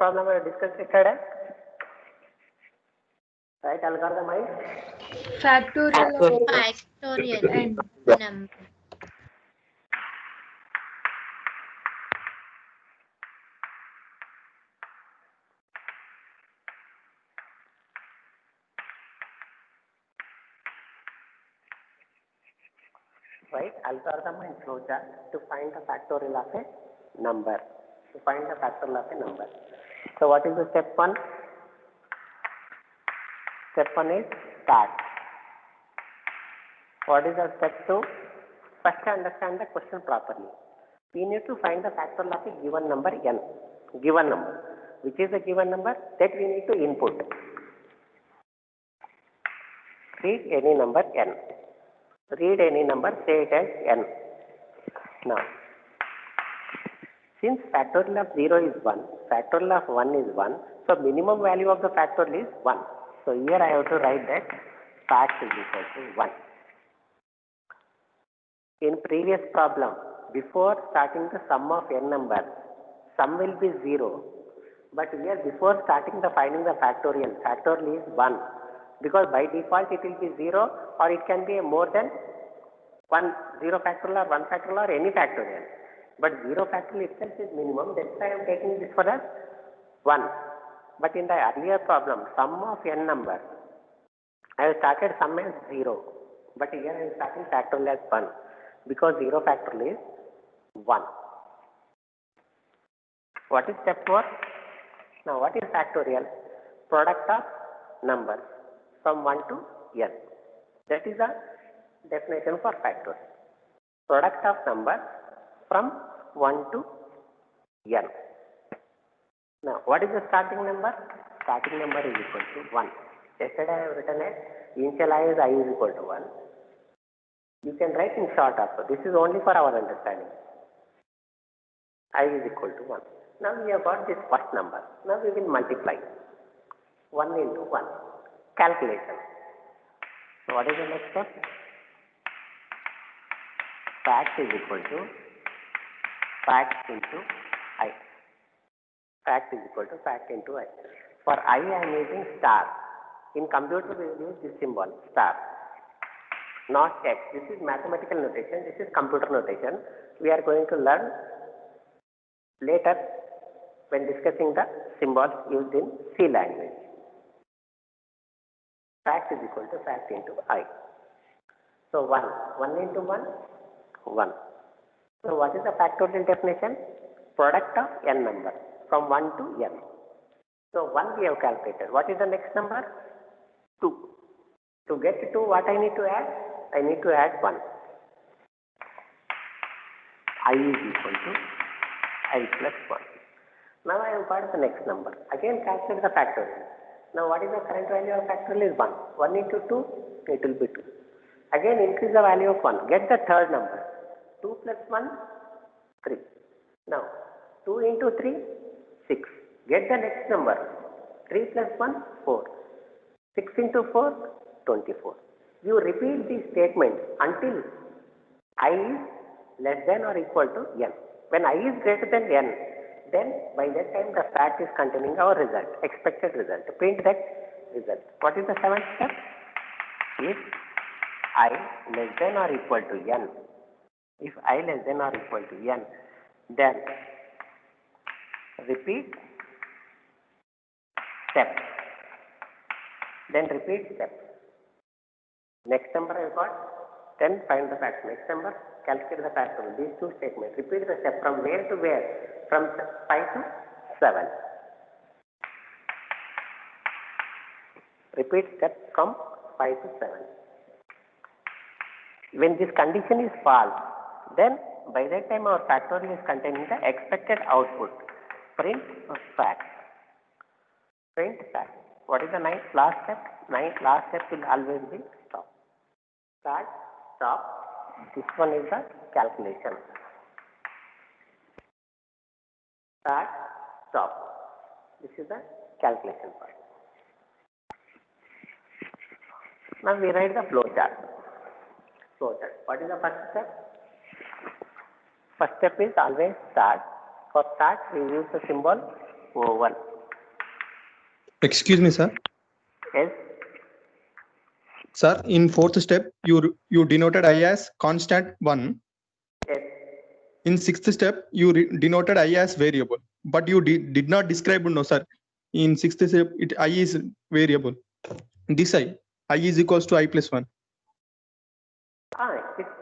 problem I discussed yesterday? Right algorithm is factorial and number. Right algorithm and flowchart to find the factorial of a number. To find the factorial of a number. So what is the step 1? Step 1 is start. What is the step 2? First understand the question properly. We need to find the factorial of a given number n. Given number. Which is the given number? That we need to input. Read any number n. Read any number, say it as n. Now, since factorial of 0 is 1, factorial of 1 is 1, so minimum value of the factorial is 1. So here I have to write that fact is equal to 1. In previous problem, before starting the sum of n numbers, sum will be 0. But here before starting the finding the factorial is 1. Because by default it will be 0 or it can be more than 0 factorial or 1 factorial or any factorial. But 0 factorial itself is minimum, that's why I am taking this for as 1. But in the earlier problem, sum of n numbers, I have started sum as 0. But here I am starting factorial as 1. Because 0 factorial is 1. What is step 4? Now what is factorial? Product of numbers from 1 to n. That is the definition for factorial. Product of numbers from 1 to n. Now what is the starting number? Starting number is equal to 1. Yesterday I have written as initial I is equal to 1. You can write in short also. This is only for our understanding. I is equal to 1. Now we have got this first number. Now we will multiply. 1 into 1. Calculation. So what is the next step? Fact is equal to fact into I. Fact is equal to fact into I. For I am using star. In computer we will use this symbol, star. Not X. This is mathematical notation. This is computer notation. We are going to learn later when discussing the symbols used in C language. Fact is equal to fact into I. So 1. 1 into 1, 1. So what is the factorial definition? Product of n number from 1 to n. So 1 we have calculated. What is the next number? 2. To get 2, what I need to add? I need to add 1. I is equal to I plus 1. Now I have got the next number. Again calculate the factorial. Now what is the current value of factorial is 1. 1 into 2, it will be 2. Again increase the value of 1. Get the third number. 2 plus 1, 3. Now 2 into 3, 6. Get the next number. 3 plus 1, 4. 6 into 4, 24. You repeat these statements until I is less than or equal to n. When I is greater than n, then by that time the fact is containing our result, expected result. Print that result. What is the seventh step? If I less than or equal to n, if I less than or equal to n, then repeat step. Then repeat step. Next number I got, then find the fact. Next number, calculate the factorial. These two statements. Repeat the step from where to where? From 5 to 7. Repeat step from 5 to 7. When this condition is false, then by that time our factorial is containing the expected output. Print fact. Print fact. What is the last step? Last step will always be stop. Start, stop. This one is the calculation. Start, stop. This is the calculation part. Now we write the flow chart. Flow chart. What is the first step? First step is always start. For start we use the symbol O1. Excuse me, sir. Yes. Sir, in fourth step, you denoted I as constant 1. Yes. In sixth step, you denoted I as variable, but you did not describe, no, sir. In sixth step, I is variable. This I is equals to I plus 1.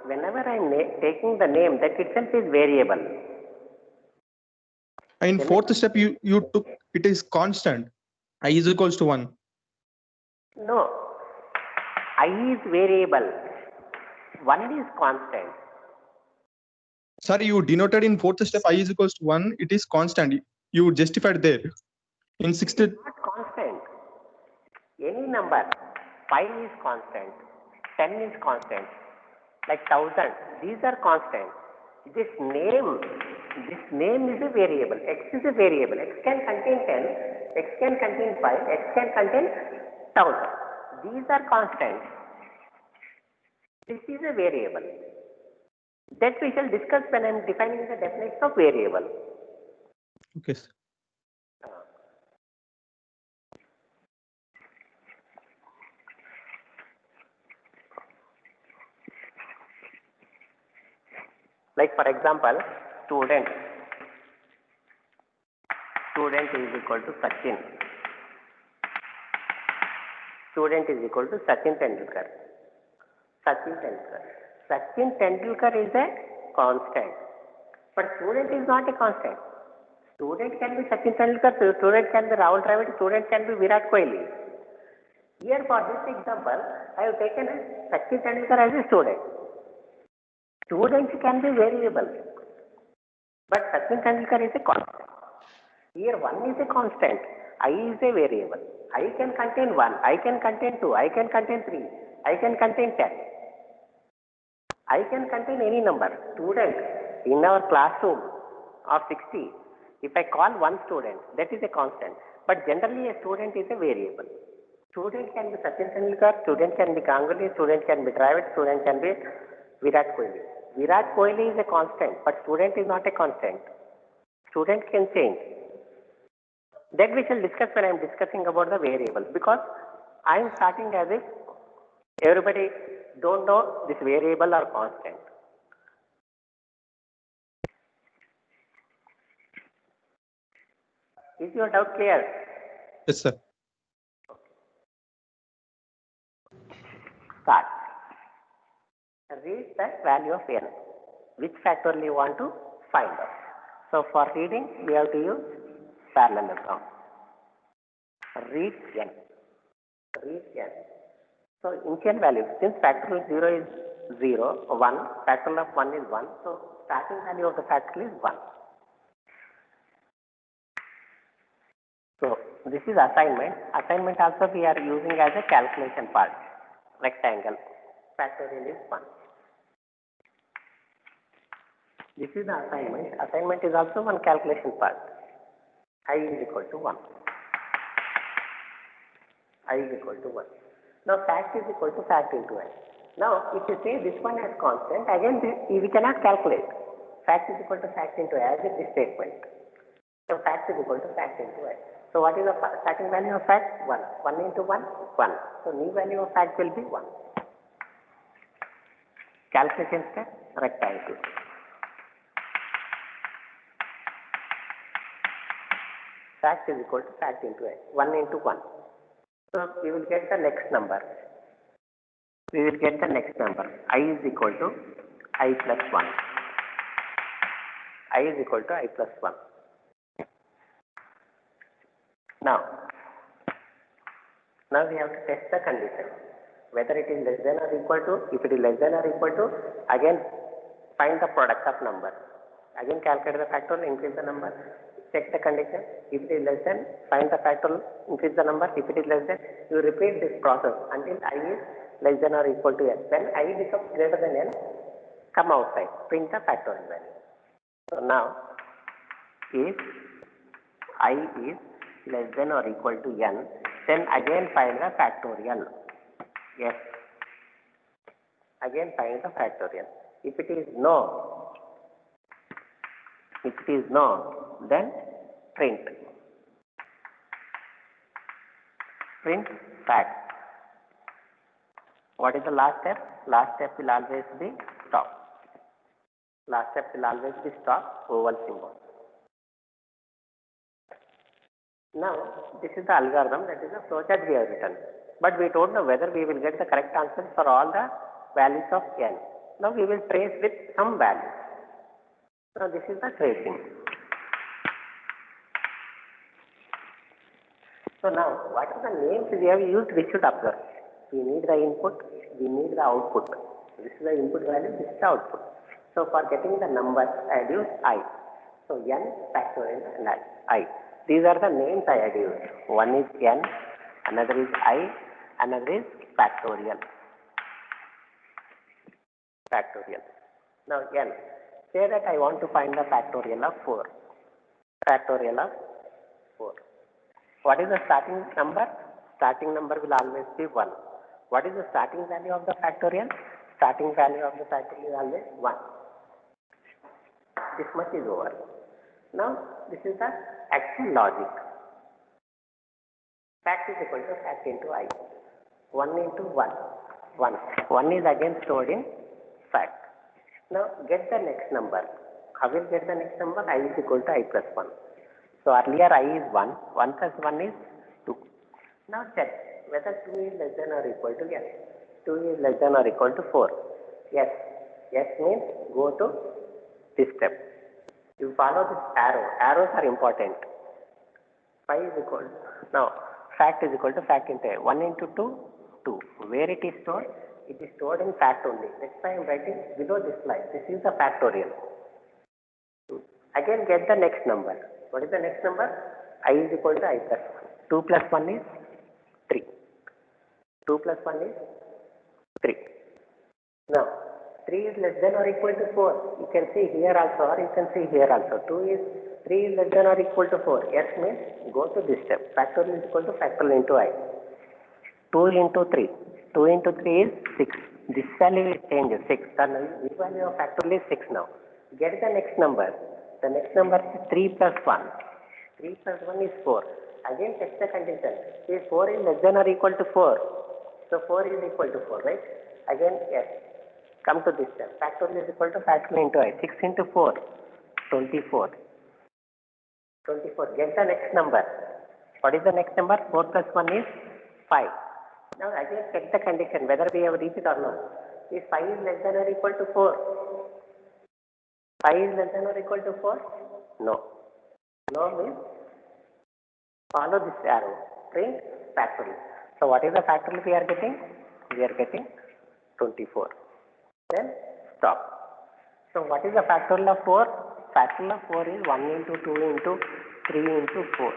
Whenever I'm taking the name, that itself is variable. In fourth step, you took it is constant. I is equals to 1. No, I is variable. 1 is constant. Sir, you denoted in fourth step I is equals to 1. It is constant. You justified there. In sixth. It is not constant. Any number. 5 is constant. 10 is constant. Like 1000. These are constant. This name is a variable. X is a variable. X can contain 10. X can contain 5. X can contain 1000. These are constant. This is a variable. That we shall discuss when I am defining the definition of variable. Okay, sir. Like for example, student is equal to Sachin. Student is equal to Sachin Tendulkar. Sachin Tendulkar is a constant, but student is not a constant. Student can be Sachin Tendulkar, student can be Rahul Dravid, student can be Virat Kohli. Here for this example, I have taken Sachin Tendulkar as a student. Students can be variable, but Sachin Tendulkar is a constant. Here 1 is a constant, I is a variable. I can contain 1, I can contain 2, I can contain 3, I can contain 10. I can contain any number. Student in our classroom of 60, if I call 1 student, that is a constant. But generally a student is a variable. Student can be Sachin Tendulkar, student can be Ganguly, student can be Dravid, student can be Virat Kohli. Virat Kohli is a constant, but student is not a constant. Student can change. That we shall discuss when I am discussing about the variables, because I am starting as if everybody don't know this variable or constant. Is your doubt clear? Yes, sir. Start. Read the value of n. Which factorial you want to find out? So for reading, we have to use parallelogram. Read n. So initial value, since factorial of 0 is 0, 1, factorial of 1 is 1, so starting value of the factorial is 1. So this is assignment. Assignment also we are using as a calculation part. Rectangle. Factorial is 1. This is the assignment. Assignment is also one calculation part. I is equal to 1. I is equal to 1. Now fact is equal to fact into n. Now if you say this one as constant, again we cannot calculate. Fact is equal to fact into n as in this statement. So fact is equal to fact into n. So what is the starting value of fact? 1. 1 into 1, 1. So new value of fact will be 1. Calculation step, rectangle. Fact is equal to fact into n. 1 into 1. So we will get the next number. I is equal to I plus 1. I is equal to I plus 1. Now we have to test the condition. Whether it is less than or equal to, if it is less than or equal to, again find the product of number. Again calculate the factorial, increase the number, check the condition. If it is less than, find the factorial, increase the number. If it is less than, you repeat this process until I is less than or equal to n. When I becomes greater than n, come outside, print the factorial value. So now, if I is less than or equal to n, then again find the factorial. Yes. Again find the factorial. If it is no, then print. print fact. What is the last step? Last step will always be stop. Last step will always be stop, oval symbol. Now, this is the algorithm, that is the flowchart we have written. But we don't know whether we will get the correct answers for all the values of n. Now, we will trace with some values. Now, this is the tracing. So, now, what are the names we have used? We should observe. We need the input, we need the output. This is the input value, this is the output. So, for getting the numbers, I had used I. So, n factorial and I. These are the names I had used. One is n, another is I, another is factorial. Factorial. Now, n. Say that I want to find the factorial of 4. Factorial of 4. What is the starting number? Starting number will always be 1. What is the starting value of the factorial? Starting value of the factorial is always 1. This much is over. Now, this is the actual logic. Fact is equal to fact into I. 1 into 1. 1. 1 is again stored in fact. Now, get the next number. How will get the next number? I is equal to I plus 1. So, earlier I is 1. 1 plus 1 is 2. Now, check whether 2 is less than or equal to yes. 2 is less than or equal to 4. Yes. Yes means go to this step. You follow this arrow. Arrows are important. 5 is equal to, now fact is equal to fact into A. 1 into 2, 2. Where it is stored? It is stored in fact only. That's why I am writing below this line. This is the factorial. Again get the next number. What is the next number? I is equal to I plus 1. 2 plus 1 is 3. 2 plus 1 is 3. Now, 3 is less than or equal to 4. You can see here also or you can see here also. 3 is less than or equal to 4. Yes means go to this step. Factorial is equal to factorial into I. 2 into 3. 2 into 3 is 6. This value is changes 6. The value of factorial is 6 now. Get the next number. The next number is 3 plus 1. 3 plus 1 is 4. Again check the condition. If 4 is less than or equal to 4. So 4 is equal to 4, right? Again yes. Come to this step. Factorial is equal to factorial into I. 6 into 4, 24. 24. Get the next number. What is the next number? 4 plus 1 is 5. Now again check the condition whether we have reached it or not. If 5 is less than or equal to 4. 5 is less than or equal to 4? No. No means follow this arrow. Print factorial. So what is the factorial we are getting? We are getting 24. Then stop. So what is the factorial of 4? Factorial of 4 is 1 into 2 into 3 into 4.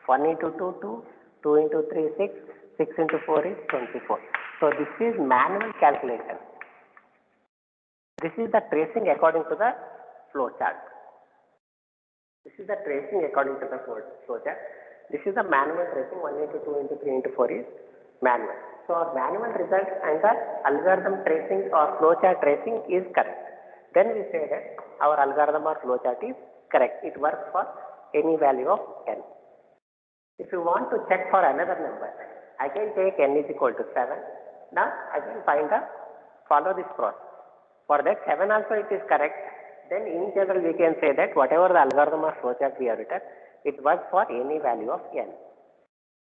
1 into 2, 2. 2 into 3, 6. 6 into 4 is 24. So this is manual calculation. This is the tracing according to the flow chart. This is the tracing according to the flow chart. This is the manual tracing. 1 into 2 into 3 into 4 is manual. So our manual result and the algorithm tracing or flowchart tracing is correct. Then we say that our algorithm or flowchart is correct. It works for any value of n. If you want to check for another number, I can take n is equal to 7. Now I can follow this process. For that 7 also it is correct. Then in general we can say that whatever the algorithm or flowchart we have written, it works for any value of n.